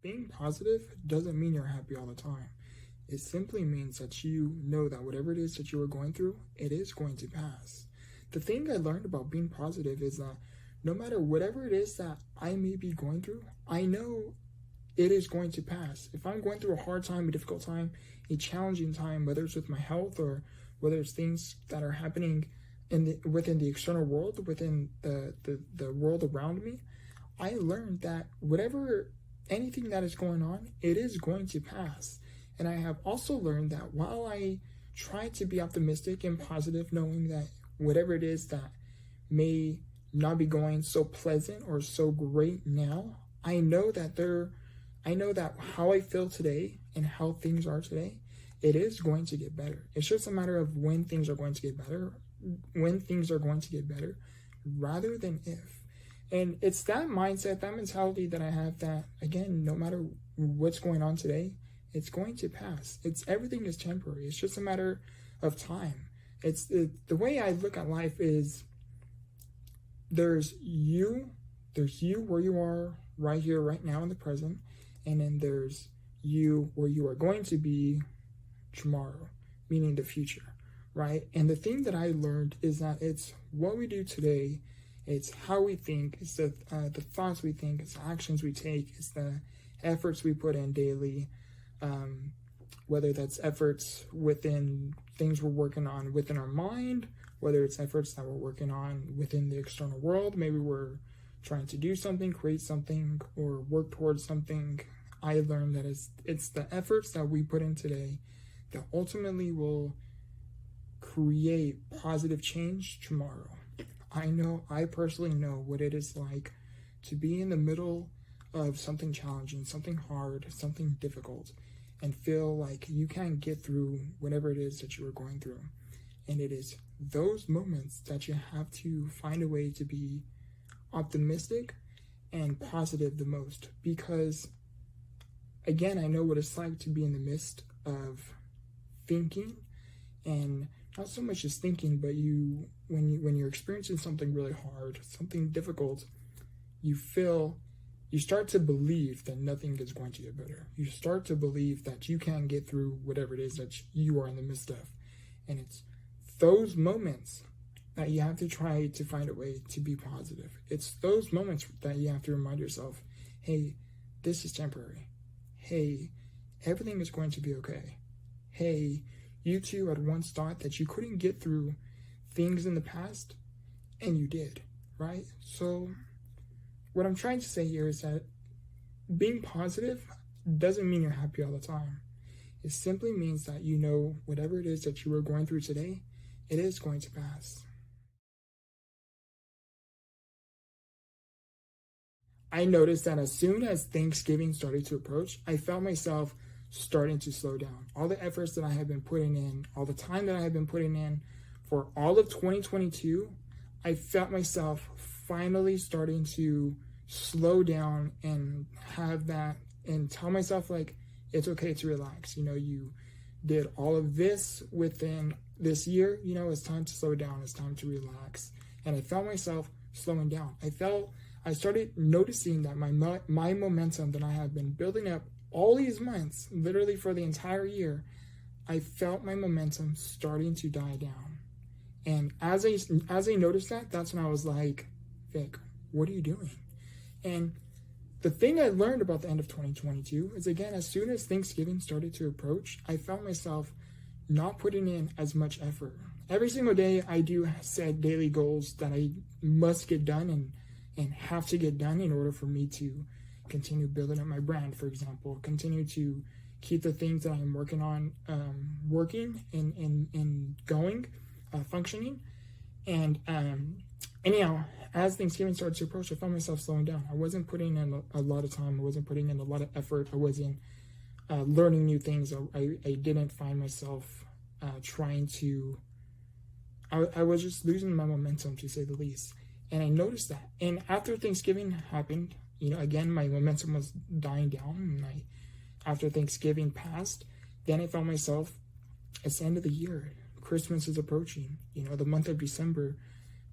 Being positive doesn't mean you're happy all the time. It simply means that you know that whatever it is that you are going through, it is going to pass. The thing I learned about being positive is that no matter whatever it is that I may be going through, I know it is going to pass. If I'm going through a hard time, a difficult time, a challenging time, whether it's with my health or whether it's things that are happening within the external world, within the world around me, I learned that anything that is going on, it is going to pass. And I have also learned that while I try to be optimistic and positive, knowing that whatever it is that may not be going so pleasant or so great now, I know that how I feel today and how things are today, it is going to get better. It's just a matter of when things are going to get better, rather than if. And it's that mindset, that mentality that I have that, again, no matter what's going on today, it's going to pass. Everything is temporary. It's just a matter of time. It's the way I look at life is there's you where you are right here, right now in the present, and then there's you where you are going to be tomorrow, meaning the future, right? And the thing that I learned is that it's what we do today, it's how we think, it's the thoughts we think, it's the actions we take, it's the efforts we put in daily, whether that's efforts within things we're working on within our mind, whether it's efforts that we're working on within the external world. Maybe we're trying to do something, create something, or work towards something. I learned that it's the efforts that we put in today that ultimately will create positive change tomorrow. I personally know what it is like to be in the middle of something challenging, something hard, something difficult, and feel like you can't get through whatever it is that you are going through. And it is those moments that you have to find a way to be optimistic and positive the most, because again, I know what it's like to be in the midst of thinking, and not so much just thinking, but when you're experiencing something really hard, something difficult, you start to believe that nothing is going to get better. You start to believe that you can get through whatever it is that you are in the midst of. And it's those moments that you have to try to find a way to be positive. It's those moments that you have to remind yourself, hey, this is temporary. Hey, everything is going to be okay. Hey, you too had once thought that you couldn't get through things in the past, and you did, right? So what I'm trying to say here is that being positive doesn't mean you're happy all the time. It simply means that you know whatever it is that you are going through today, it is going to pass. I noticed that as soon as Thanksgiving started to approach, I felt myself starting to slow down. All the efforts that I had been putting in, all the time that I had been putting in for all of 2022, I felt myself finally starting to slow down and have that and tell myself, like, it's okay to relax. You did all of this within this year, it's time to slow down, it's time to relax. And I felt myself slowing down. I started noticing that my momentum that I had been building up all these months, literally for the entire year, I felt my momentum starting to die down. And as I noticed that, that's when I was like, Vic, what are you doing? And the thing I learned about the end of 2022 is, again, as soon as Thanksgiving started to approach, I found myself not putting in as much effort. Every single day, I do set daily goals that I must get done and have to get done in order for me to continue building up my brand, for example, continue to keep the things that I'm working on working and going, functioning. And anyhow, as Thanksgiving started to approach, I found myself slowing down. I wasn't putting in a lot of time. I wasn't putting in a lot of effort. I wasn't learning new things. I didn't find myself trying to, I was just losing my momentum, to say the least. And I noticed that. And after Thanksgiving happened, again, my momentum was dying down. And after Thanksgiving passed, then I found myself, it's the end of the year. Christmas is approaching. The month of December,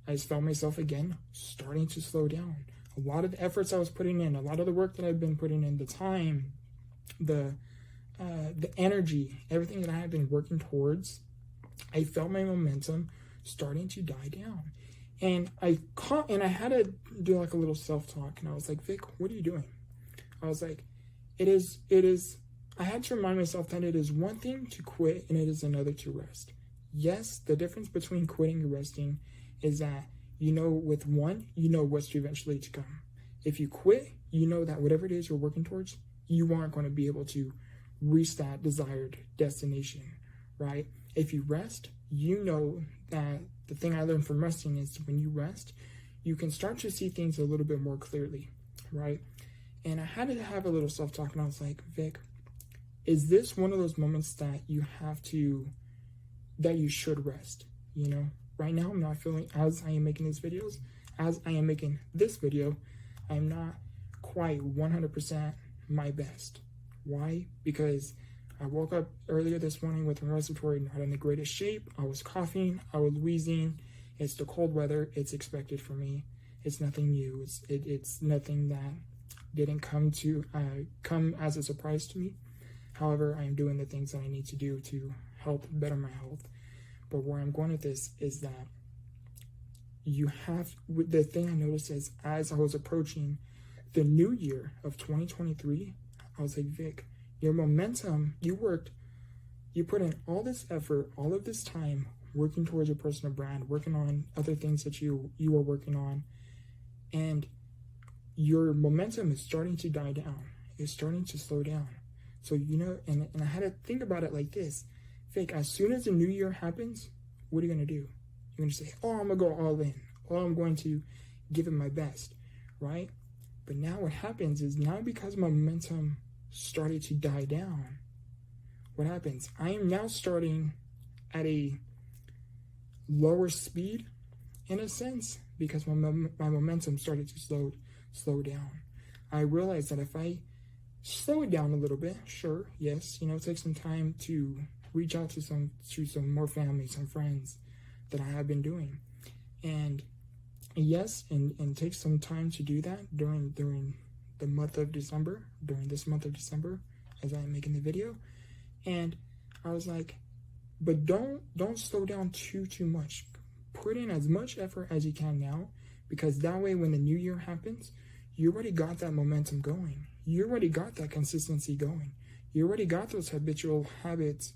I just found myself again starting to slow down. a lot of the efforts I was putting in, a lot of the work that I've been putting in, the time, the energy, everything that I have been working towards, I felt my momentum starting to die down. And I had to do like a little self-talk, and I was like, Vic, what are you doing? I was like, I had to remind myself that it is one thing to quit and it is another to rest. Yes, the difference between quitting and resting is that, with one, what's eventually to come. If you quit, you know that whatever it is you're working towards, you aren't going to be able to reach that desired destination, right? If you rest, you know that the thing I learned from resting is when you rest, you can start to see things a little bit more clearly, right? And I had to have a little self-talk, and I was like, Vic, is this one of those moments that you should rest? Right now I'm not feeling, as I am making these videos, as I am making this video, I'm not quite 100% my best. Why? Because I woke up earlier this morning with my respiratory not in the greatest shape. I was coughing, I was wheezing. It's the cold weather. It's expected for me. It's nothing new. It's nothing that didn't come as a surprise to me. However, I am doing the things that I need to do to help better my health. But where I'm going with this is that the thing I noticed is as I was approaching the new year of 2023, I was like, Vic, your momentum, you put in all this effort, all of this time working towards your personal brand, working on other things that you are working on, and your momentum is starting to die down. It's starting to slow down. So, and I had to think about it like this. Vic, as soon as the new year happens, what are you going to do? You're going to say, oh, I'm going to go all in. Oh, I'm going to give it my best, right? But now what happens is now because my momentum started to die down, what happens? I am now starting at a lower speed in a sense because my momentum started to slow down. I realized that if I slow it down a little bit, sure, yes, take some time to reach out to some more family, some friends that I have been doing, and yes, and take some time to do that during the month of December, during this month of December, as I'm making the video. And I was like, but don't slow down too much. Put in as much effort as you can now, because that way when the new year happens, you already got that momentum going. You already got that consistency going. You already got those habitual habits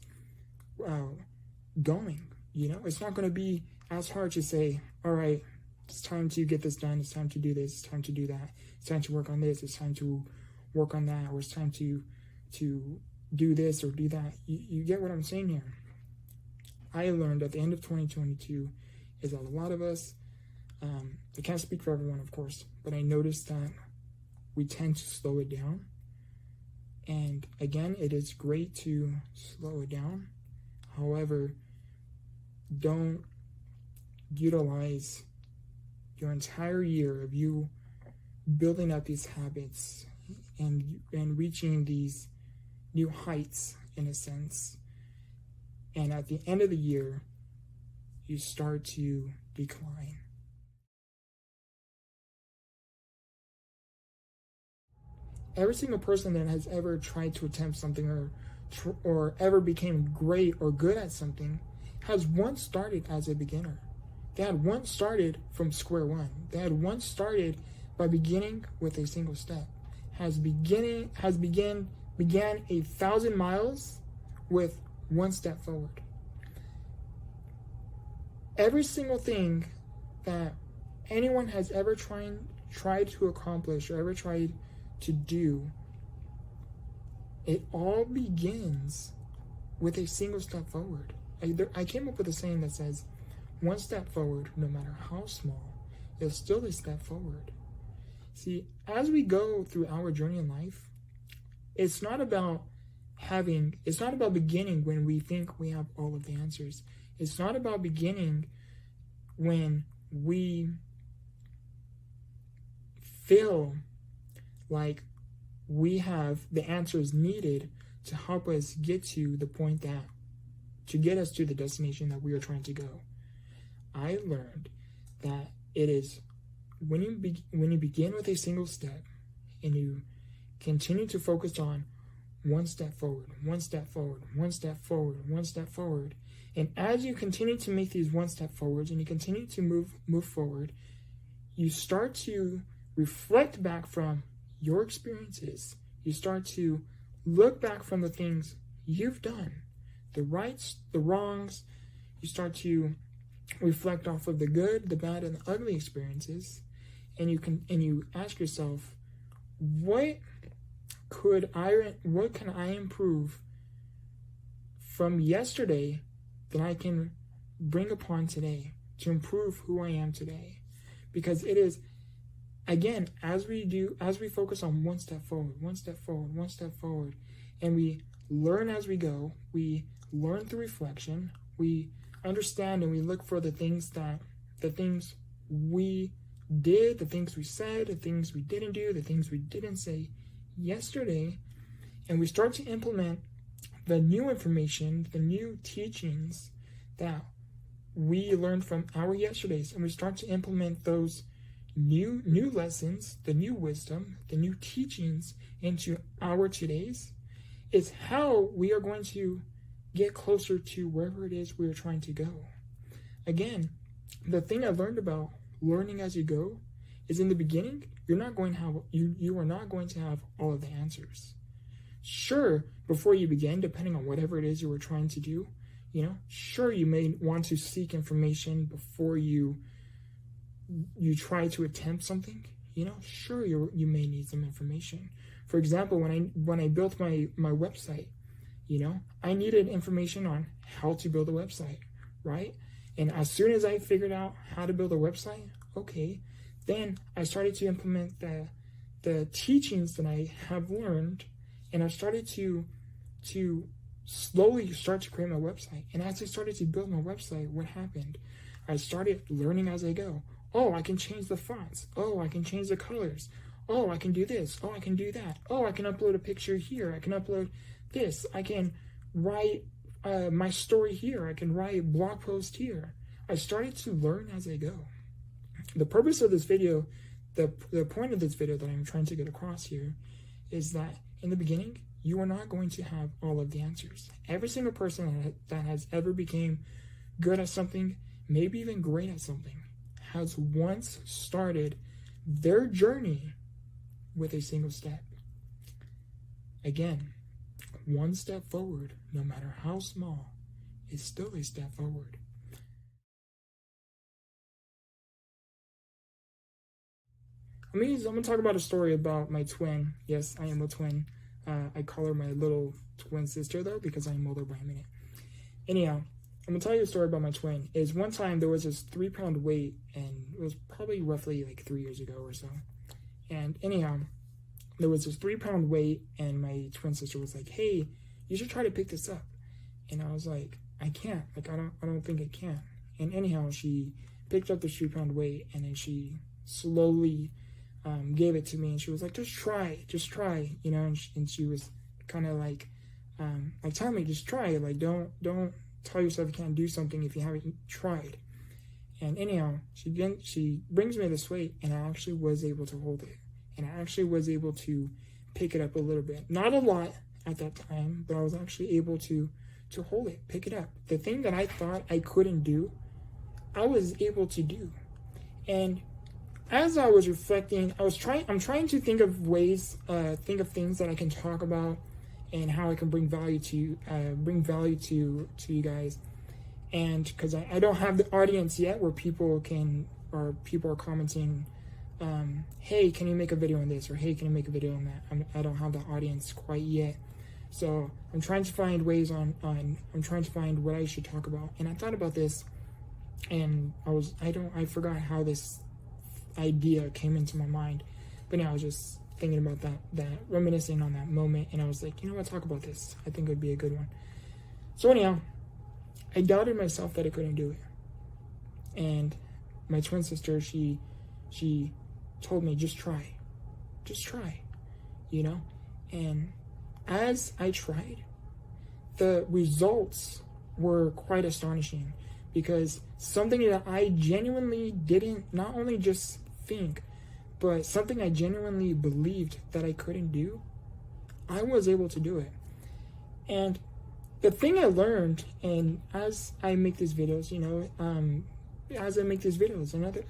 going. It's not going to be as hard to say, all right, it's time to get this done. It's time to do this. It's time to do that. It's time to work on this. It's time to work on that. Or it's time to do this or do that. You get what I'm saying here? I learned at the end of 2022 is that a lot of us, I can't speak for everyone, of course, but I noticed that we tend to slow it down. And again, it is great to slow it down. However, don't utilize your entire year of you building up these habits and reaching these new heights in a sense. And at the end of the year, you start to decline. Every single person that has ever tried to attempt something or ever became great or good at something has once started as a beginner. They had once started from square one. They had once started by beginning with a single step. Began 1,000 miles with one step forward. Every single thing that anyone has ever tried to accomplish or ever tried to do, it all begins with a single step forward. I came up with a saying that says, one step forward, no matter how small, is still a step forward. See, as we go through our journey in life, it's not about beginning when we think we have all of the answers. It's not about beginning when we feel like we have the answers needed to help us get to the point to get us to the destination that we are trying to go. I learned that it is when you begin with a single step and you continue to focus on one step forward, one step forward, one step forward, one step forward, and as you continue to make these one step forwards and you continue to move forward, you start to reflect back from your experiences. You start to look back from the things you've done, the rights, the wrongs. You start to reflect off of the good, the bad, and the ugly experiences, and you ask yourself, what can I improve from yesterday that I can bring upon today to improve who I am today? Because it is, again, as we focus on one step forward, one step forward, one step forward, and we learn as we go, we learn through reflection, we understand and we look for the things we did, the things we said, the things we didn't do, the things we didn't say yesterday, and we start to implement the new information, the new teachings that we learned from our yesterdays, and we start to implement those new lessons, the new wisdom, the new teachings into our todays, is how we are going to get closer to wherever it is we are trying to go. Again, the thing I learned about learning as you go is, in the beginning, you are not going to have all of the answers. Sure, before you begin, depending on whatever it is you were trying to do, sure, you may want to seek information before you try to attempt something. Sure, you may need some information. For example, when I built my website, I needed information on how to build a website, right? And as soon as I figured out how to build a website, okay, then I started to implement the teachings that I have learned, and I started to slowly start to create my website. And as I started to build my website, what happened? I started learning as I go. Oh, I can change the fonts. Oh, I can change the colors. Oh, I can do this. Oh, I can do that. Oh, I can upload a picture here. I can upload this. I can write my story here. I can write a blog post here. I started to learn as I go. The purpose of this video, the point of this video that I'm trying to get across here, is that in the beginning, you are not going to have all of the answers. Every single person that has ever became good at something, maybe even great at something, has once started their journey with a single step. Again, one step forward, no matter how small, is still a step forward. I'm going to talk about a story about my twin. Yes, I am a twin. I call her my little twin sister, though, because I'm older by a minute. Anyhow, I'm going to tell you a story about my twin. Is one time there was this 3-pound weight, and it was probably roughly like 3 years ago or so. And anyhow, there was this 3-pound weight, and my twin sister was like, "Hey, you should try to pick this up." And I was like, "I can't. Like, I don't think I can." And anyhow, she picked up the 3-pound weight, and then she slowly gave it to me, and she was like, just try, and she was kind of like tell me, just try it, like, don't tell yourself you can't do something if you haven't tried. And anyhow, she brings me this weight, and I actually was able to hold it, and I actually was able to pick it up a little bit, not a lot at that time, but I was actually able to hold it, pick it up. The thing that I thought I couldn't do, I was able to do. And as I was reflecting, I'm trying to think of ways, think of things that I can talk about and how I can bring value to you guys. And because I don't have the audience yet where people are commenting, hey, can you make a video on this? Or hey, can you make a video on that? I don't have the audience quite yet. So I'm trying to find ways I'm trying to find what I should talk about. And I thought about this, and I forgot how this idea came into my mind, but now I was just thinking about that reminiscing on that moment, and I was like, what, talk about this. I think it would be a good one. So anyhow, I doubted myself that I couldn't do it, and my twin sister, she told me, just try, and as I tried, the results were quite astonishing, because something that I genuinely didn't not only just think, but something I genuinely believed that I couldn't do, I was able to do it. And the thing I learned, and as I make these videos,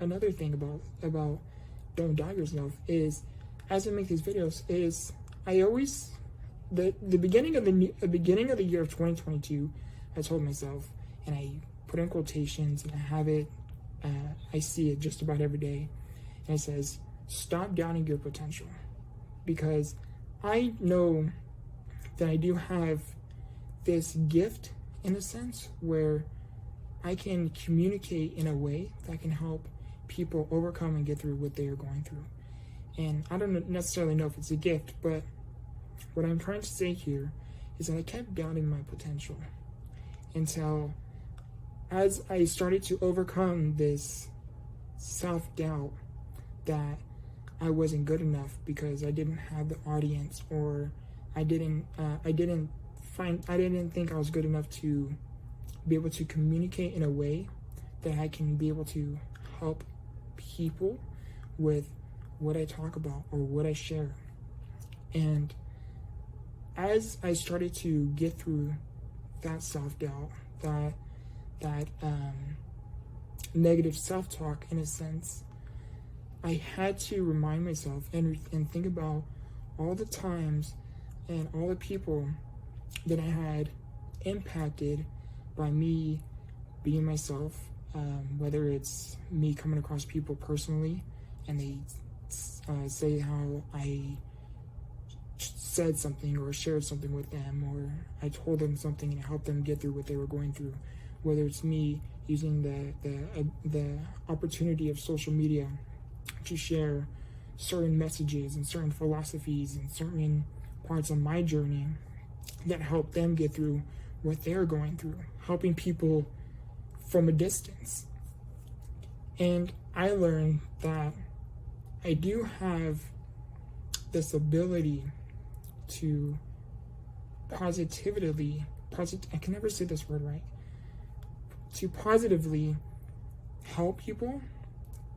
another thing about don't doubt yourself is, as I make these videos, is I always the beginning of the year of 2022, I told myself, and I put in quotations, and I have it, I see it just about every day, and it says, "Stop doubting your potential," because I know that I do have this gift, in a sense, where I can communicate in a way that can help people overcome and get through what they are going through. And I don't necessarily know if it's a gift, but what I'm trying to say here is that I kept doubting my potential until, as I started to overcome this self-doubt that I wasn't good enough because I didn't have the audience, or I didn't think I was good enough to be able to communicate in a way that I can be able to help people with what I talk about or what I share. And as I started to get through that self-doubt, that negative self-talk, in a sense, I had to remind myself and think about all the times and all the people that I had impacted by me being myself, whether it's me coming across people personally and they say how I said something or shared something with them, or I told them something and helped them get through what they were going through, whether it's me using the opportunity of social media to share certain messages and certain philosophies and certain parts of my journey that help them get through what they're going through, helping people from a distance. And I learned that I do have this ability to I can never say this word right, to positively help people.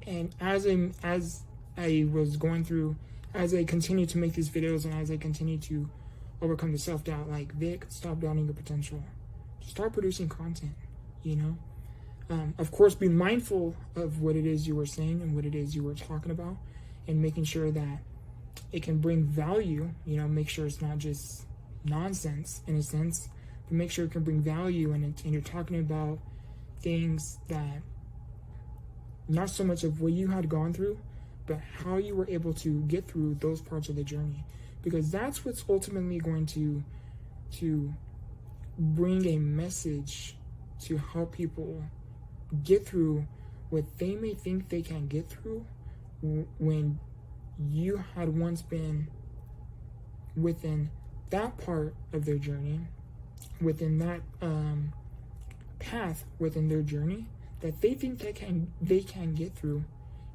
And as I was going through, as I continue to make these videos, and as I continue to overcome the self-doubt, like, Vic, stop doubting your potential. Start producing content, Of course, be mindful of what it is you were saying and what it is you were talking about, and making sure that it can bring value, make sure it's not just nonsense, in a sense, but make sure it can bring value, and you're talking about things that, not so much of what you had gone through, but how you were able to get through those parts of the journey. Because that's what's ultimately going to bring a message to help people get through what they may think they can get through, when you had once been within that part of their journey, within that path within their journey that they think they can get through,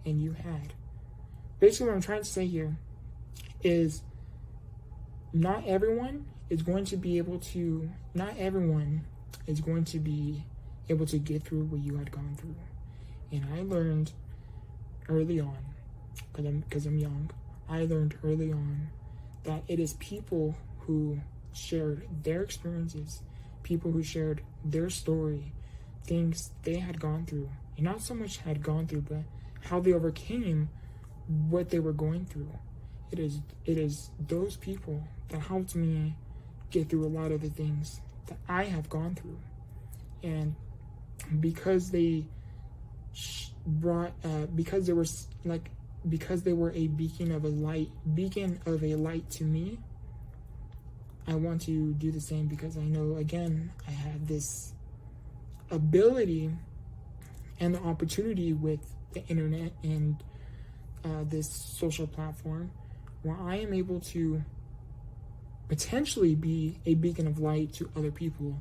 and you had. Basically, what I'm trying to say here is, not everyone is going to be able to get through what you had gone through. And I learned early on, because I'm young, I learned early on that it is people who shared their experiences, people who shared their story, things they had gone through, and not so much had gone through, but how they overcame what they were going through. It is those people that helped me get through a lot of the things that I have gone through. And because they because they were a beacon of a light to me, I want to do the same, because I know, again, I have this ability and the opportunity with the internet and this social platform, where I am able to potentially be a beacon of light to other people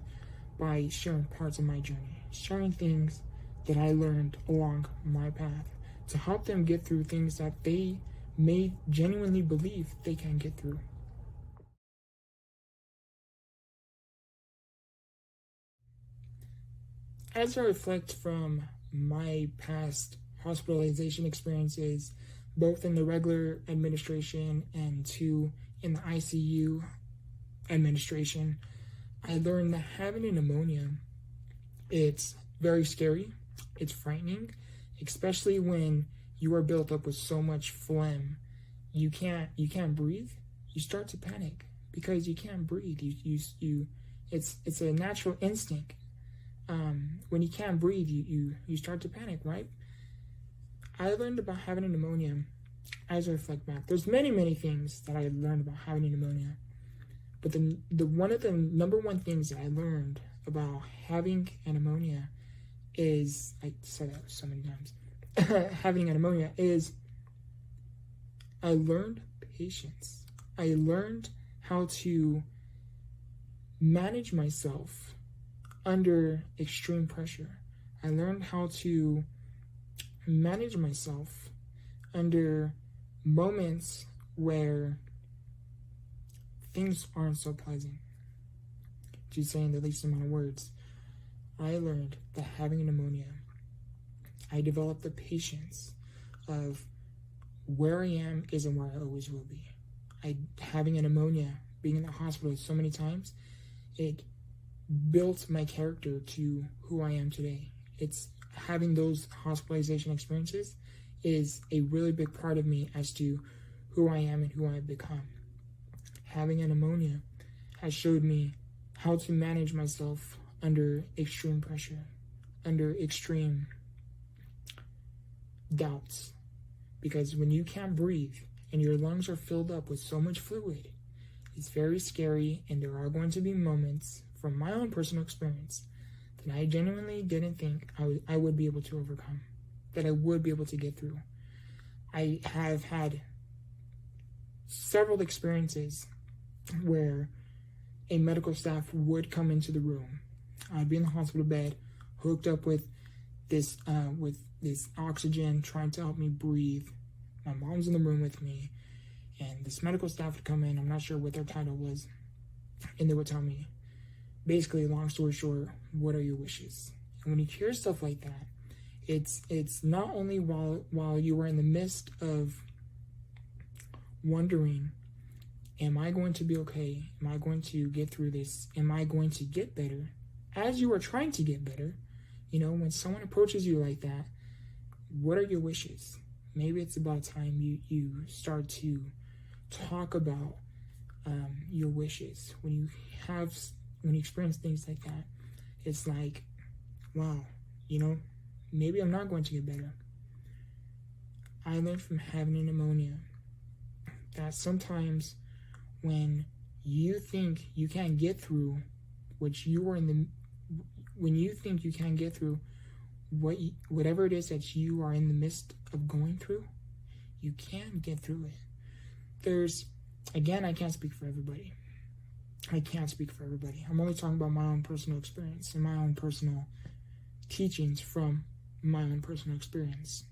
by sharing parts of my journey, sharing things that I learned along my path to help them get through things that they may genuinely believe they can get through. As I reflect from my past hospitalization experiences, both in the regular administration and 2 in the ICU administration, I learned that having a pneumonia, it's very scary, it's frightening, especially when you are built up with so much phlegm. You can't breathe. You start to panic because you can't breathe. It's a natural instinct. When you can't breathe, you start to panic, right? I learned about having a pneumonia as I reflect back. There's many things that I learned about having a pneumonia, but the one of the number one things that I learned about having a pneumonia is, I said that so many times, having a pneumonia is, I learned patience. I learned how to manage myself under extreme pressure. I learned how to manage myself under moments where things aren't so pleasant. To say in the least amount of words, I learned that having a pneumonia, I developed the patience of where I am isn't where I always will be. Having a pneumonia, being in the hospital so many times, it built my character to who I am today. It's having those hospitalization experiences is a really big part of me as to who I am and who I've become. Having a pneumonia has showed me how to manage myself under extreme pressure, under extreme doubts. Because when you can't breathe and your lungs are filled up with so much fluid, it's very scary, and there are going to be moments from my own personal experience that I genuinely didn't think I would be able to overcome, that I would be able to get through. I have had several experiences where a medical staff would come into the room. I'd be in the hospital bed, hooked up with this oxygen, trying to help me breathe. My mom's in the room with me, and this medical staff would come in. I'm not sure what their title was, and they would tell me, basically, long story short, what are your wishes? And when you hear stuff like that, it's not only while you are in the midst of wondering, am I going to be okay? Am I going to get through this? Am I going to get better? As you are trying to get better, when someone approaches you like that, what are your wishes? Maybe it's about time you start to talk about your wishes. When you experience things like that, it's like, wow, maybe I'm not going to get better. I learned from having a pneumonia that sometimes when you think you can't get through when you think you can't get through whatever it is that you are in the midst of going through, you can get through it. I can't speak for everybody. I'm only talking about my own personal experience and my own personal teachings from my own personal experience.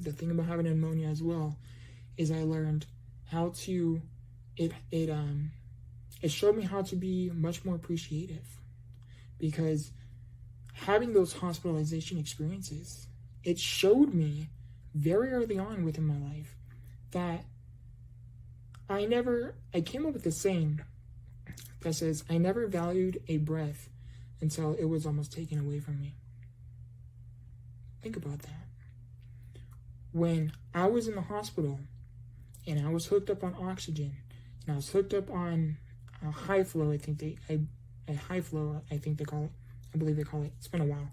The thing about having pneumonia as well is I learned how to, it showed me how to be much more appreciative, because having those hospitalization experiences, it showed me very early on within my life that I came up with a saying that says, I never valued a breath until it was almost taken away from me. Think about that. When I was in the hospital and I was hooked up on oxygen and I was hooked up on a high flow, I believe they call it. It's been a while.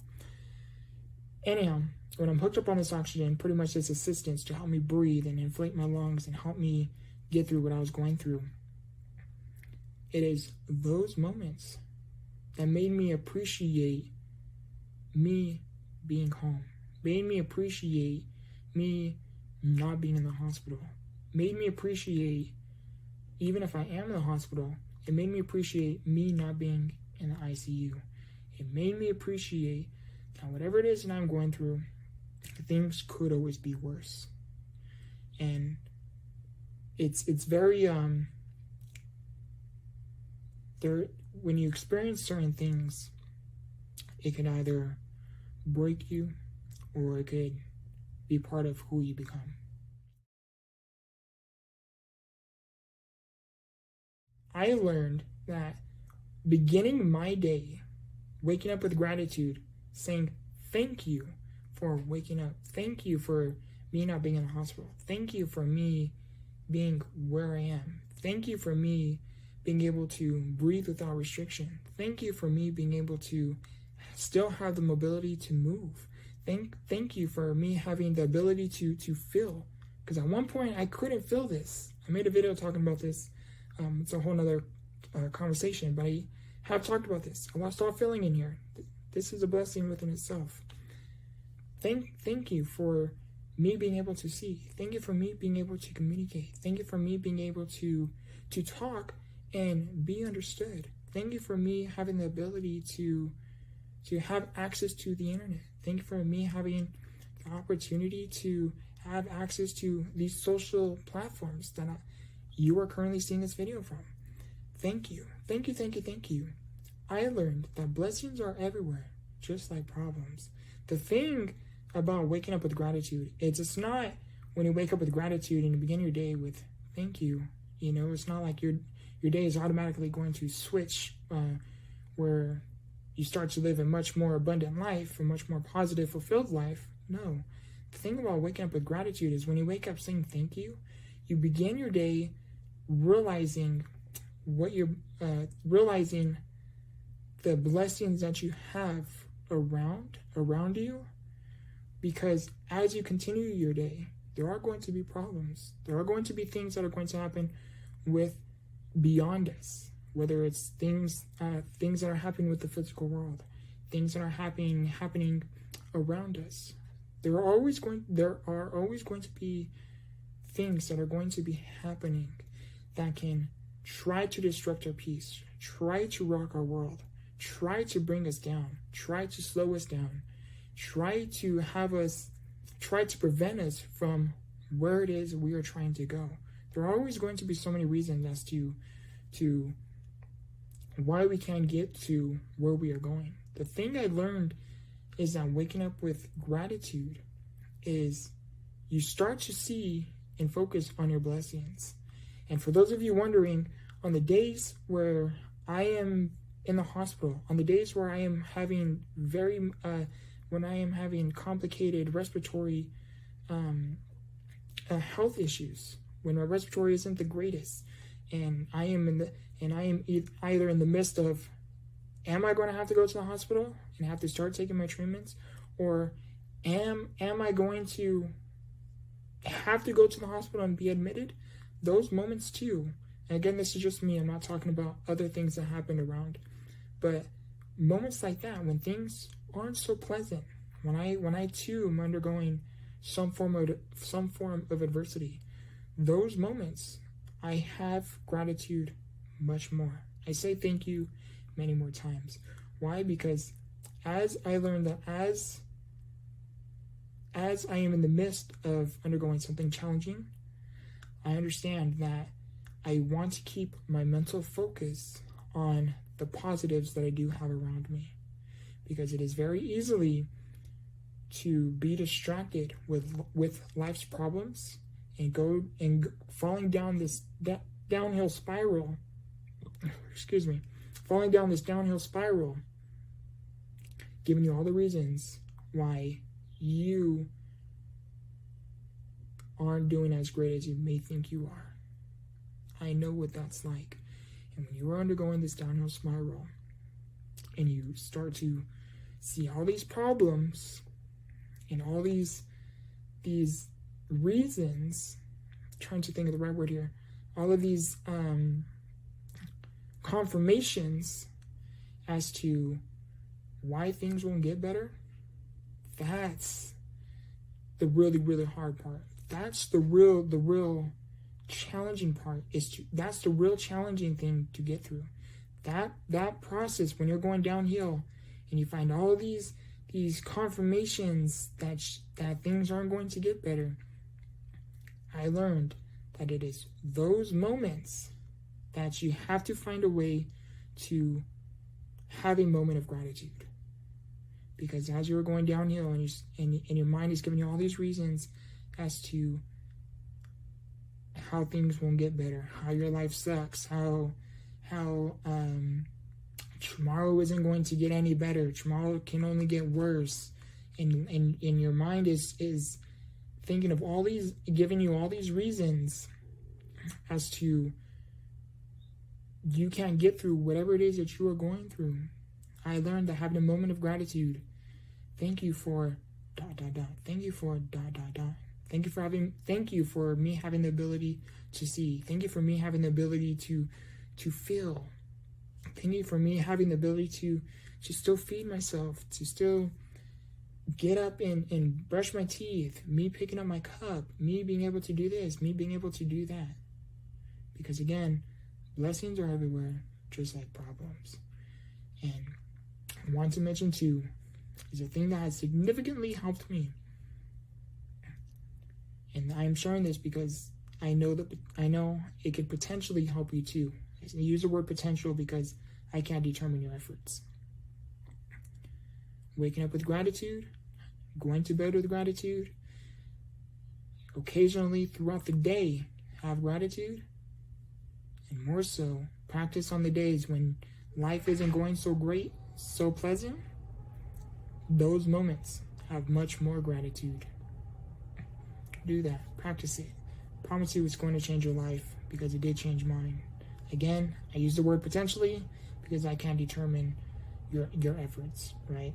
Anyhow, when I'm hooked up on this oxygen, pretty much this assistance to help me breathe and inflate my lungs and help me get through what I was going through. It is those moments that made me appreciate me being home, made me appreciate me not being in the hospital, made me appreciate, even if I am in the hospital, it made me appreciate me not being in the ICU. It made me appreciate that whatever it is that I'm going through, things could always be worse. And it's very when you experience certain things, it can either break you or it could be part of who you become. I learned that beginning my day, waking up with gratitude, saying thank you for waking up, thank you for me not being in the hospital, thank you for me being where I am, thank you for me being able to breathe without restriction, thank you for me being able to still have the mobility to move, thank you for me having the ability to feel, because at one point I couldn't feel this. I made a video talking about this. It's a whole nother conversation, but I have talked about this. I lost all feeling in here. This is a blessing within itself. Thank you for me being able to see. Thank you for me being able to communicate. Thank you for me being able to talk and be understood. Thank you for me having the ability to have access to the internet. Thank you for me having the opportunity to have access to these social platforms that you are currently seeing this video from. Thank you. Thank you, thank you, thank you. I learned that blessings are everywhere, just like problems. The thing about waking up with gratitude, it's not when you wake up with gratitude and you begin your day with thank you. You know, it's not like your day is automatically going to switch where you start to live a much more abundant life, a much more positive, fulfilled life. No. The thing about waking up with gratitude is when you wake up saying thank you, you begin your day realizing realizing the blessings that you have around you, because as you continue your day, there are going to be problems. There are going to be things that are going to happen with beyond us, whether it's things that are happening with the physical world, things that are happening around us. There are always going to be things that are going to be happening that can try to disrupt our peace, try to rock our world, try to bring us down, try to slow us down, try to prevent us from where it is we are trying to go. There are always going to be so many reasons as to why we can't get to where we are going. The thing I learned is that waking up with gratitude is you start to see and focus on your blessings. And for those of you wondering, on the days where I am in the hospital, on the days where I am having when I am having complicated respiratory health issues, when my respiratory isn't the greatest, and I am either in the midst of, am I going to have to go to the hospital and have to start taking my treatments, or am I going to have to go to the hospital and be admitted? Those moments too, and again, this is just me, I'm not talking about other things that happened around, but moments like that, when things aren't so pleasant, when I too am undergoing some form of adversity, those moments, I have gratitude much more. I say thank you many more times. Why? Because as I learned that as I am in the midst of undergoing something challenging, I understand that I want to keep my mental focus on the positives that I do have around me, because it is very easily to be distracted with life's problems and falling down this downhill spiral. Falling down this downhill spiral, giving you all the reasons why you aren't doing as great as you may think you are. I know what that's like. And when you are undergoing this downhill spiral and you start to see all these problems and all these reasons, trying to think of the right word here, all of these confirmations as to why things won't get better, that's the really, really hard part. That's the real challenging part. That's the real challenging thing to get through. That process, when you're going downhill and you find all these confirmations that things aren't going to get better, I learned that it is those moments that you have to find a way to have a moment of gratitude. Because as you're going downhill and your mind is giving you all these reasons as to how things won't get better, how your life sucks, how tomorrow isn't going to get any better, tomorrow can only get worse, and your mind is thinking of all these, giving you all these reasons as to you can't get through whatever it is that you are going through. I learned that having a moment of gratitude. Thank you for ... Thank you for ... Thank you for me having the ability to see. Thank you for me having the ability to feel. Thank you for me having the ability to still feed myself, to still get up and brush my teeth, me picking up my cup, me being able to do this, me being able to do that. Because again, blessings are everywhere, just like problems. And I want to mention too, is a thing that has significantly helped me. And I'm sharing this because I know it could potentially help you too. I use the word potential because I can't determine your efforts. Waking up with gratitude, going to bed with gratitude, occasionally throughout the day have gratitude, and more so, practice on the days when life isn't going so great, so pleasant. Those moments have much more gratitude. Do that. Practice it. Promise you it's going to change your life, because it did change mine. Again, I use the word potentially because I can't determine your efforts, right?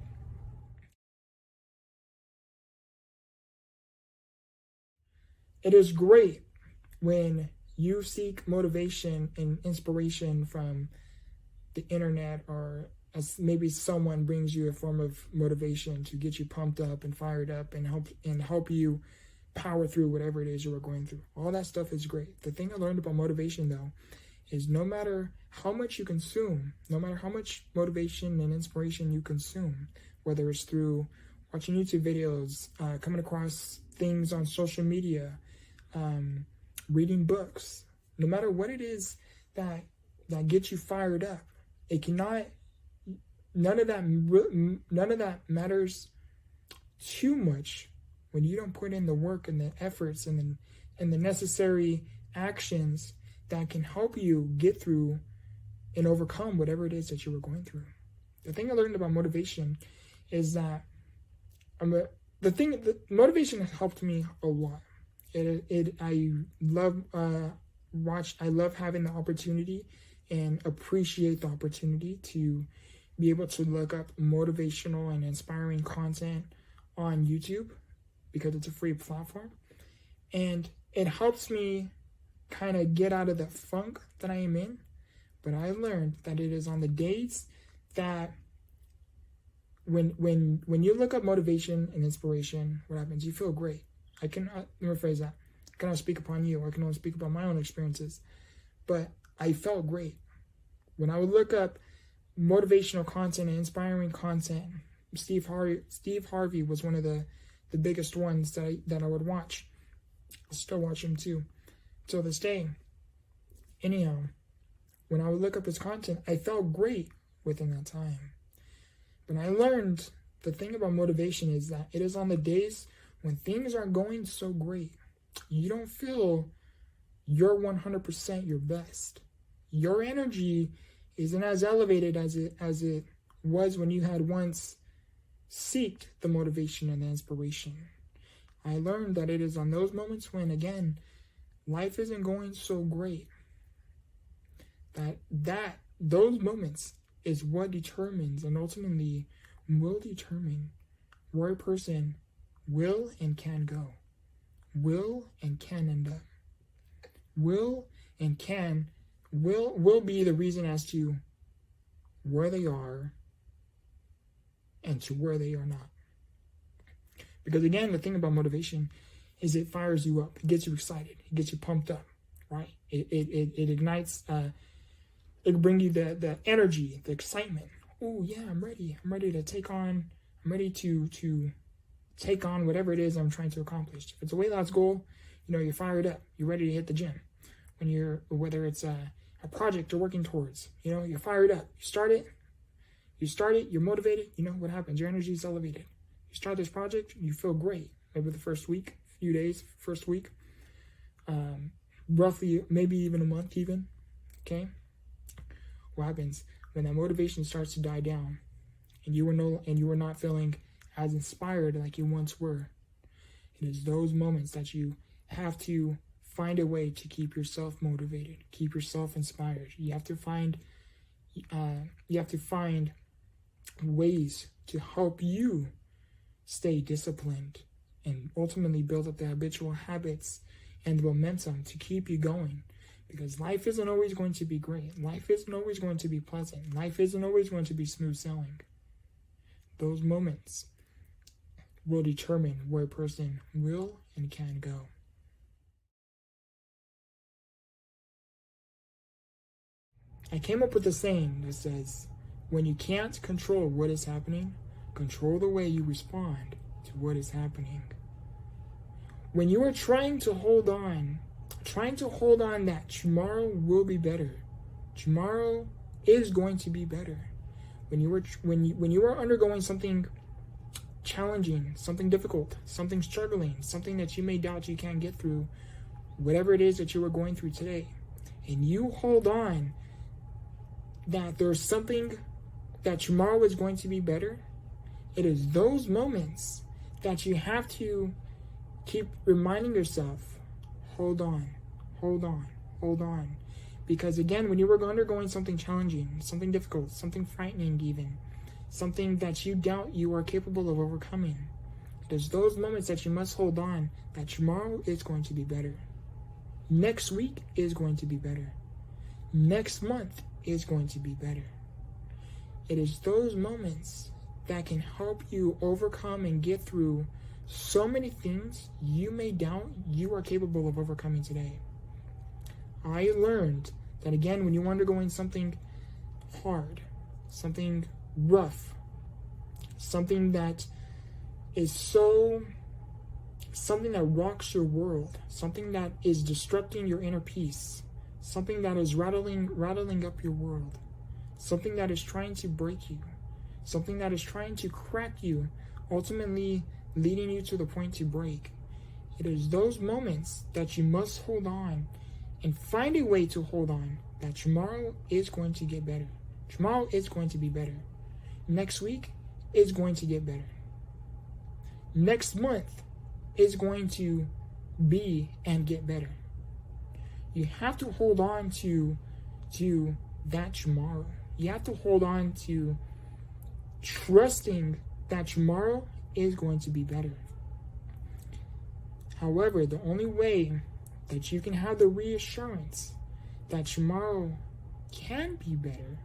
It is great when you seek motivation and inspiration from the internet, or as maybe someone brings you a form of motivation to get you pumped up and fired up and help you power through whatever it is you are going through. All that stuff is great. The thing I learned about motivation though is no matter how much you consume, no matter how much motivation and inspiration you consume, whether it's through watching YouTube videos, coming across things on social media, reading books, no matter what it is that gets you fired up, it cannot, none of that matters too much when you don't put in the work and the efforts and the necessary actions that can help you get through and overcome whatever it is that you were going through. The thing I learned about motivation is that motivation has helped me a lot. I love having the opportunity and appreciate the opportunity to be able to look up motivational and inspiring content on YouTube, because it's a free platform, and it helps me kind of get out of the funk that I am in. But I learned that it is on the days that when you look up motivation and inspiration, what happens? You feel great. Let me rephrase that. I cannot speak upon you. I can only speak about my own experiences. But I felt great. When I would look up motivational content and inspiring content, Steve Harvey was one of the biggest ones that I would watch. I still watch him too, till this day. Anyhow, when I would look up his content, I felt great within that time. But I learned the thing about motivation is that it is on the days when things aren't going so great, you don't feel you're 100% your best. Your energy isn't as elevated as it was when you had once sought the motivation and the inspiration. I learned that it is on those moments when, again, life isn't going so great, that those moments is what determines and ultimately will determine where a person will and can go, will and can end up, will be the reason as to where they are and to where they are not. Because again, the thing about motivation is it fires you up, it gets you excited, it gets you pumped up, right? It ignites, it can bring you the energy, the excitement. Oh yeah, I'm ready to take on, I'm ready to take on whatever it is I'm trying to accomplish. If it's a weight loss goal, you're fired up, you're ready to hit the gym. Whether it's a project you're working towards, you're fired up, you start it, You start it, you're motivated, you know what happens? Your energy is elevated. You start this project, you feel great. Maybe the first week, few days, first week, roughly, maybe even a month even, okay? What happens when that motivation starts to die down and you were not feeling as inspired like you once were? It is those moments that you have to find a way to keep yourself motivated, keep yourself inspired. You have to find ways to help you stay disciplined and ultimately build up the habitual habits and the momentum to keep you going. Because life isn't always going to be great. Life isn't always going to be pleasant. Life isn't always going to be smooth sailing. Those moments will determine where a person will and can go. I came up with a saying that says, when you can't control what is happening, control the way you respond to what is happening. When you are trying to hold on that tomorrow will be better. Tomorrow is going to be better. When you are undergoing something challenging, something difficult, something struggling, something that you may doubt you can't get through, whatever it is that you are going through today, and you hold on that there's something that tomorrow is going to be better, it is those moments that you have to keep reminding yourself, hold on, hold on, hold on. Because again, when you were undergoing something challenging, something difficult, something frightening even, something that you doubt you are capable of overcoming, it is those moments that you must hold on that tomorrow is going to be better. Next week is going to be better. Next month is going to be better. It is those moments that can help you overcome and get through so many things you may doubt you are capable of overcoming today. I learned that again, when you're undergoing something hard, something rough, something that rocks your world, something that is disrupting your inner peace, something that is rattling up your world, something that is trying to break you, something that is trying to crack you, ultimately leading you to the point to break. It is those moments that you must hold on and find a way to hold on that tomorrow is going to get better. Tomorrow is going to be better. Next week is going to get better. Next month is going to be and get better. You have to hold on to that tomorrow. You have to hold on to trusting that tomorrow is going to be better. However, the only way that you can have the reassurance that tomorrow can be better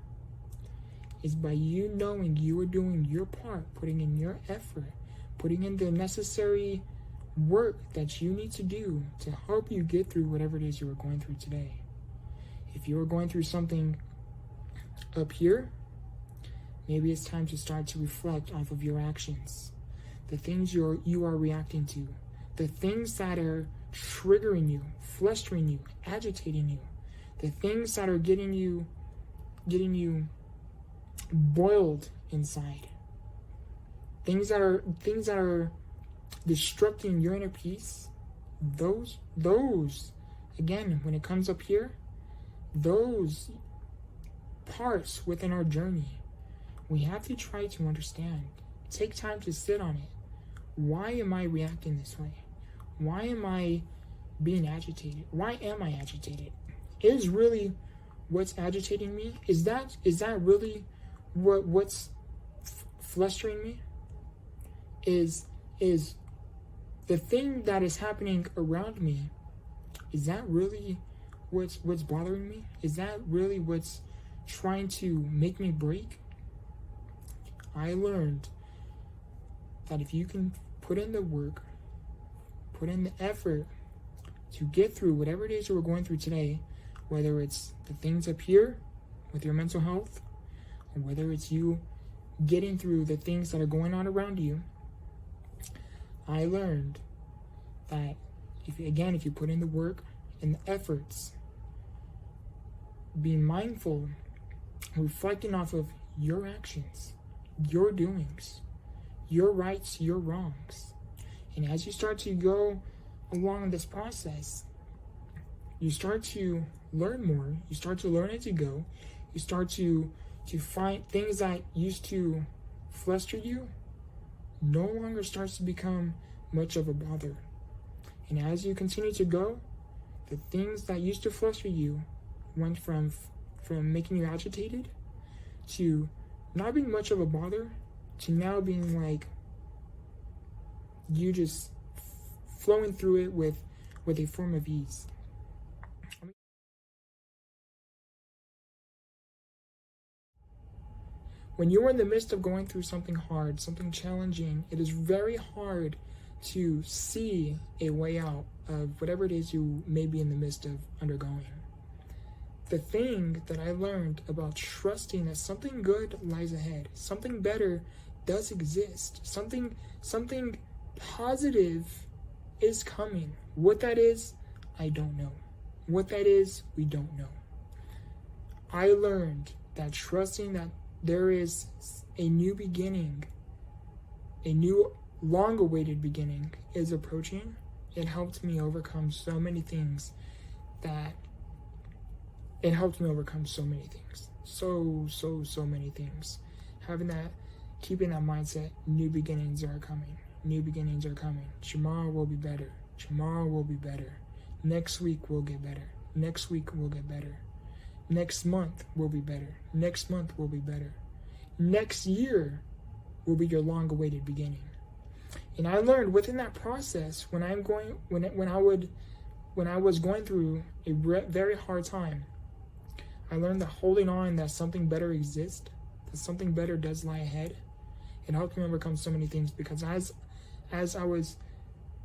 is by you knowing you are doing your part, putting in your effort, putting in the necessary work that you need to do to help you get through whatever it is you are going through today. If you are going through something up here, maybe it's time to start to reflect off of your actions, the things you are reacting to, the things that are triggering you, flustering you, agitating you, the things that are getting you boiled inside, things that are disrupting your inner peace. Those again, when it comes up here, those parts within our journey, we have to try to understand. Take time to sit on it. Why am I reacting this way? Why am I being agitated? Why am I agitated? Is really what's agitating me? Is that really what's flustering me? Is the thing that is happening around me, is that really what's bothering me? Is that really what's trying to make me break? I learned that if you can put in the work, put in the effort to get through whatever it is you are going through today, whether it's the things up here with your mental health, or whether it's you getting through the things that are going on around you, I learned that if you put in the work and the efforts, being mindful, reflecting off of your actions, your doings, your rights, your wrongs. And as you start to go along this process, you start to learn more. You start to learn as you go. You start to find things that used to fluster you no longer starts to become much of a bother. And as you continue to go, the things that used to fluster you went from making you agitated to not being much of a bother to now being like you just flowing through it with a form of ease. When you are in the midst of going through something hard, something challenging, it is very hard to see a way out of whatever it is you may be in the midst of undergoing. The thing that I learned about trusting that something good lies ahead, something better does exist, something positive is coming. What that is, I don't know. What that is, we don't know. I learned that trusting that there is a new beginning, a new long-awaited beginning is approaching. It helped me overcome so many things so many things. Keeping that mindset, new beginnings are coming. New beginnings are coming. Tomorrow will be better. Tomorrow will be better. Next week will get better. Next week will get better. Next month will be better. Next month will be better. Next year will be your long-awaited beginning. And I learned within that process when I was going through a very hard time, I learned that holding on that something better exists, that something better does lie ahead. It helped me overcome so many things because as I was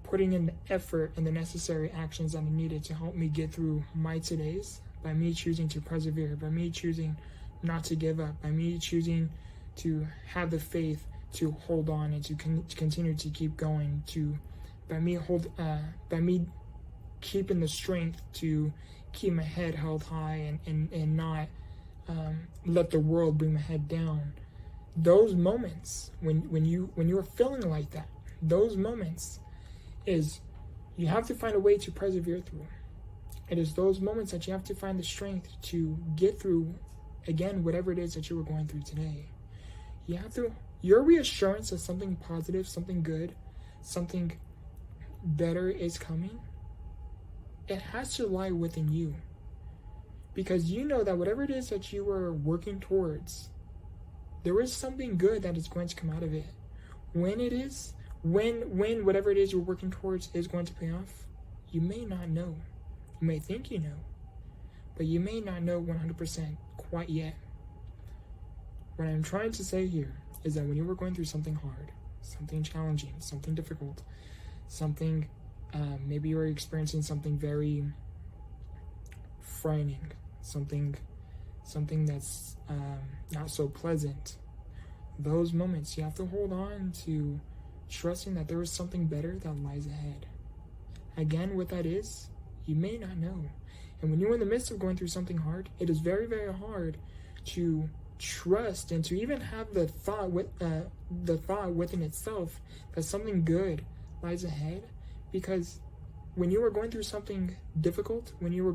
putting in the effort and the necessary actions that I needed to help me get through my todays, by me choosing to persevere, by me choosing not to give up, by me choosing to have the faith to hold on and to continue to keep going, by me keeping the strength to keep my head held high and not let the world bring my head down. Those moments when you are feeling like that, those moments is you have to find a way to persevere through. It is those moments that you have to find the strength to get through, again, whatever it is that you were going through today. Your reassurance that something positive, something good, something better is coming, it has to lie within you. Because you know that whatever it is that you are working towards, there is something good that is going to come out of it. When whatever it is you're working towards is going to pay off, you may not know. You may think you know, but you may not know 100% quite yet. What I'm trying to say here is that when you were going through something hard, something challenging, something difficult, something, maybe you were experiencing something very frightening, something that's not so pleasant, those moments you have to hold on to trusting that there is something better that lies ahead. Again, what that is, you may not know. And when you're in the midst of going through something hard, it is very, very hard to trust and to even have the thought within itself that something good lies ahead. Because when you are going through something difficult, when you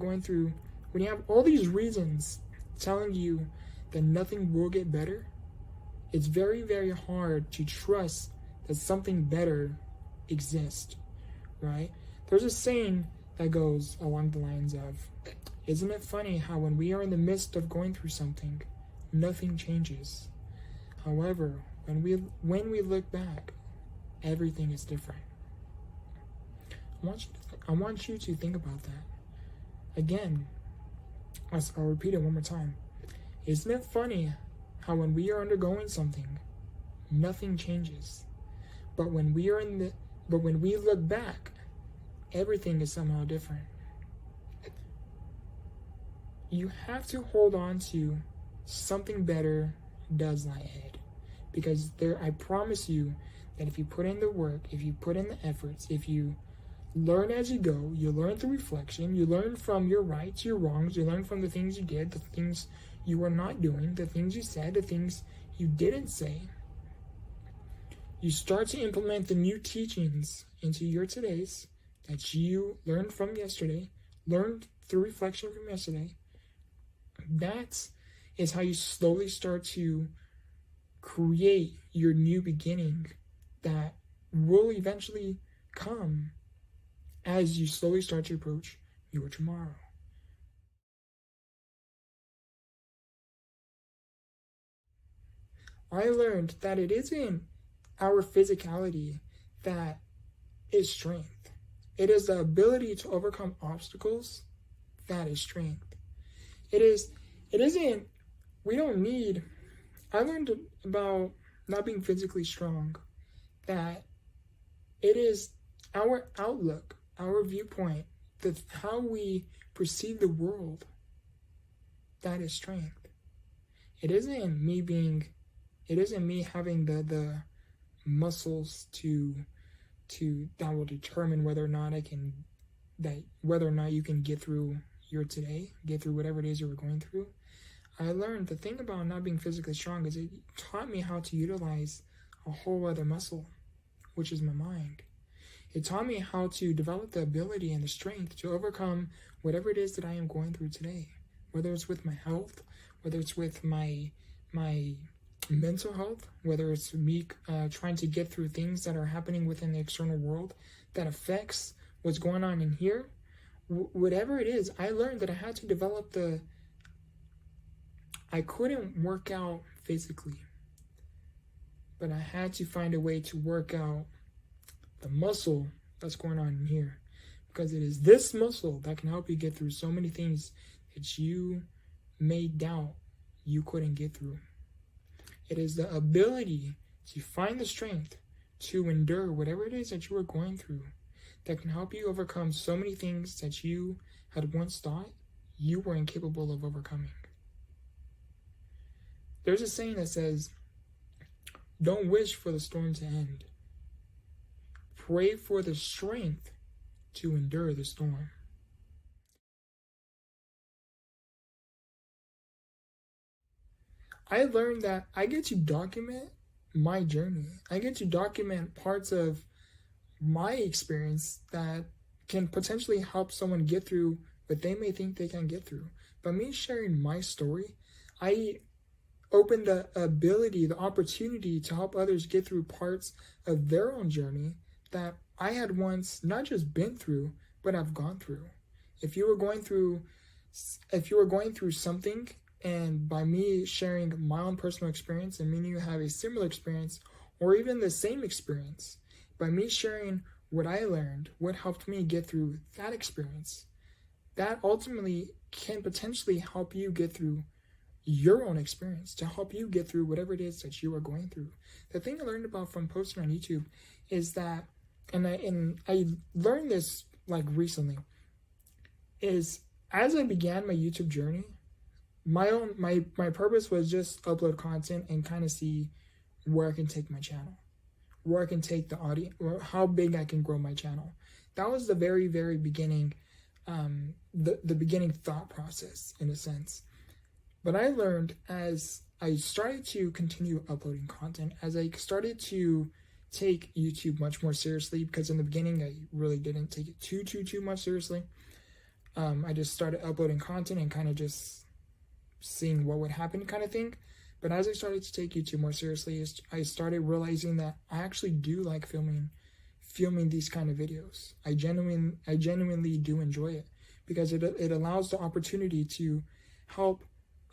have all these reasons telling you that nothing will get better, it's very, very hard to trust that something better exists, right? There's a saying that goes along the lines of, isn't it funny how when we are in the midst of going through something, nothing changes. However, when we look back, everything is different. I want you to think about that. Again, I'll repeat it one more time. Isn't it funny how when we are undergoing something, nothing changes. But when we look back, everything is somehow different. You have to hold on to something better does lie ahead. Because I promise you that if you put in the work, if you put in the efforts, if you learn as you go, you learn through reflection, you learn from your rights, your wrongs, you learn from the things you did, the things you were not doing, the things you said, the things you didn't say. You start to implement the new teachings into your todays that you learned from yesterday, learned through reflection from yesterday. That is how you slowly start to create your new beginning that will eventually come as you slowly start to approach your tomorrow. I learned that it isn't our physicality that is strength. It is the ability to overcome obstacles that is strength. It isn't, we don't need, I learned about not being physically strong, that it is our outlook, our viewpoint, how we perceive the world that is strength. It isn't me having the muscles to that will determine whether or not you can get through your today, get through whatever it is you were going through. I learned the thing about not being physically strong is it taught me how to utilize a whole other muscle, which is my mind. It taught me how to develop the ability and the strength to overcome whatever it is that I am going through today, whether it's with my health, whether it's with my mental health, whether it's me trying to get through things that are happening within the external world that affects what's going on in here. Whatever it is, I learned that I had to develop I couldn't work out physically, but I had to find a way to work out the muscle that's going on in here, because it is this muscle that can help you get through so many things that you may doubt you couldn't get through. It is the ability to find the strength to endure whatever it is that you are going through that can help you overcome so many things that you had once thought you were incapable of overcoming. There's a saying that says, don't wish for the storm to end. Pray for the strength to endure the storm. I learned that I get to document my journey. I get to document parts of my experience that can potentially help someone get through what they may think they can get through. By me sharing my story, I open the ability, the opportunity to help others get through parts of their own journey that I had once not just been through, but I've gone through. If you were going through something, and by me sharing my own personal experience and meaning you have a similar experience or even the same experience, by me sharing what I learned, what helped me get through that experience, that ultimately can potentially help you get through your own experience, to help you get through whatever it is that you are going through. The thing I learned about from posting on YouTube is that, and I learned this like recently, is as I began my YouTube journey, my purpose was just upload content and kind of see where I can take my channel, where I can take the audience, or how big I can grow my channel. That was the very, very beginning, the beginning thought process in a sense. But I learned as I started to continue uploading content, as I started to take YouTube much more seriously, because in the beginning I really didn't take it too much seriously. I just started uploading content and kind of just seeing what would happen kind of thing. But as I started to take YouTube more seriously, I started realizing that I actually do like filming these kind of videos. I genuinely do enjoy it, because it allows the opportunity to help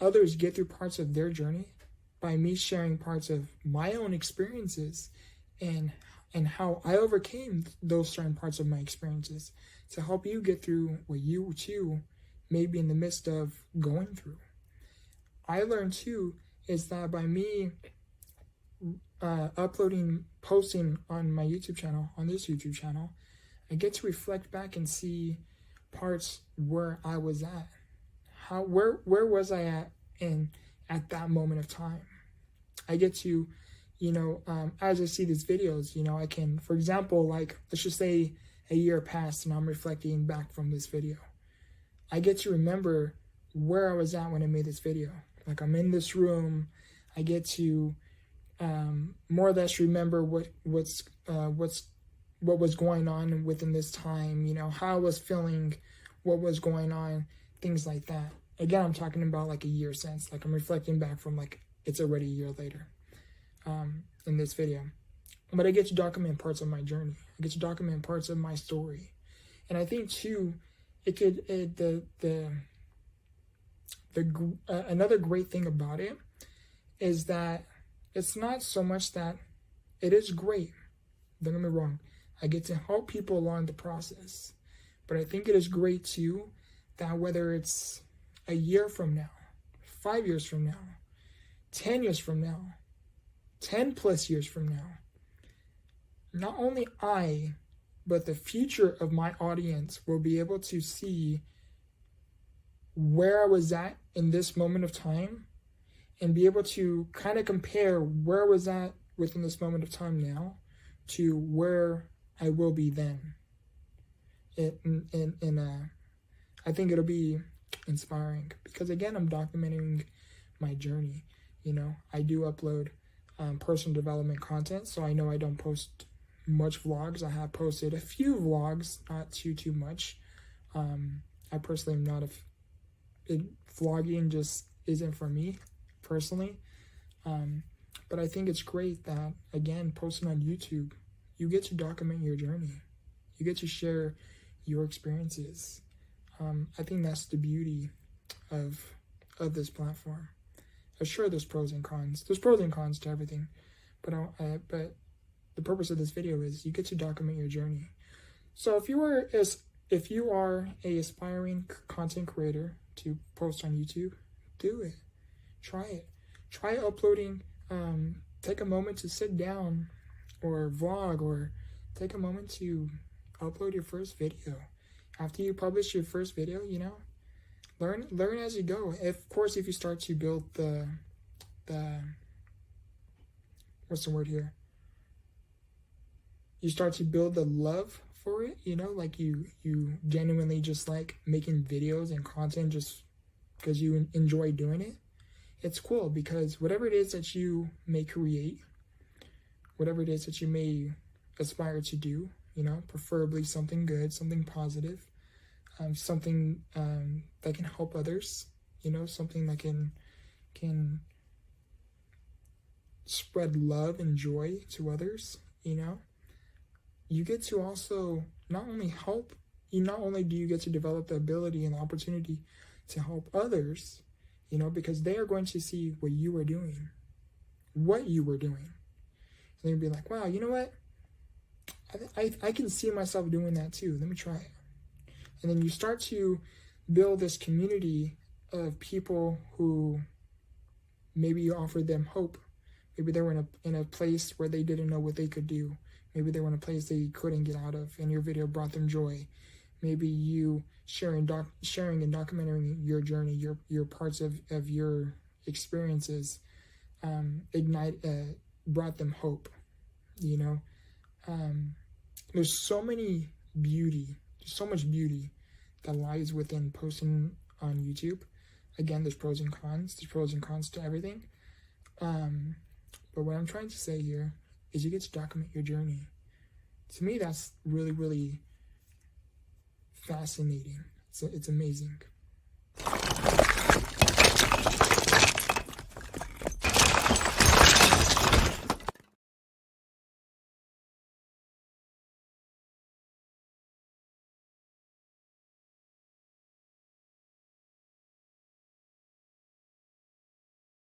others get through parts of their journey by me sharing parts of my own experiences and how I overcame those certain parts of my experiences to help you get through what you too may be in the midst of going through. I learned too is that by me posting on my YouTube channel, on this YouTube channel, I get to reflect back and see parts where I was at. Where was I at that moment of time? I get to, as I see these videos, I can, for example, like, let's just say a year passed and I'm reflecting back from this video. I get to remember where I was at when I made this video. Like I'm in this room, I get to more or less remember what was going on within this time, you know, how I was feeling, what was going on, things like that. Again, I'm talking about like a year since, like I'm reflecting back from like it's already a year later in this video. But I get to document parts of my journey. I get to document parts of my story. And I think too, another great thing about it is that it's not so much that it is great. Don't get me wrong. I get to help people along the process. But I think it is great too that whether it's a year from now, 5 years from now, 10 years from now, 10 plus years from now, not only I, but the future of my audience will be able to see where I was at in this moment of time and be able to kind of compare where I was at within this moment of time now to where I will be then. I think it'll be inspiring because, again, I'm documenting my journey. You know, I do upload personal development content, so I know I don't post much vlogs. I have posted a few vlogs, not too much. I personally am not vlogging just isn't for me personally. But I think it's great that, again, posting on YouTube, you get to document your journey. You get to share your experiences. I think that's the beauty of this platform. Sure, there's pros and cons. There's pros and cons to everything, but the purpose of this video is you get to document your journey. So if you are a aspiring content creator to post on YouTube, do it. Try it. Try uploading. Take a moment to sit down or vlog, or take a moment to upload your first video. After you publish your first video, you know, learn as you go. Of course, if you start to build the what's the word here? You start to build the love for it, you know, like you genuinely just like making videos and content just because you enjoy doing it. It's cool because whatever it is that you may create, whatever it is that you may aspire to do, you know, preferably something good, something positive, something that can help others, you know, something that can spread love and joy to others, you know. You get to also not only do you get to develop the ability and the opportunity to help others, you know, because they are going to see what you were doing. And they'll be like, wow, you know what? I can see myself doing that too. Let me try it. And then you start to build this community of people who maybe you offered them hope. Maybe they were in a place where they didn't know what they could do. Maybe they were in a place they couldn't get out of, and your video brought them joy. Maybe you sharing and documenting your journey, your parts of your experiences, brought them hope. You know, there's so much beauty that lies within posting on YouTube. Again, there's pros and cons. There's pros and cons to everything. But what I'm trying to say here is you get to document your journey. To me, that's really, really fascinating. It's amazing.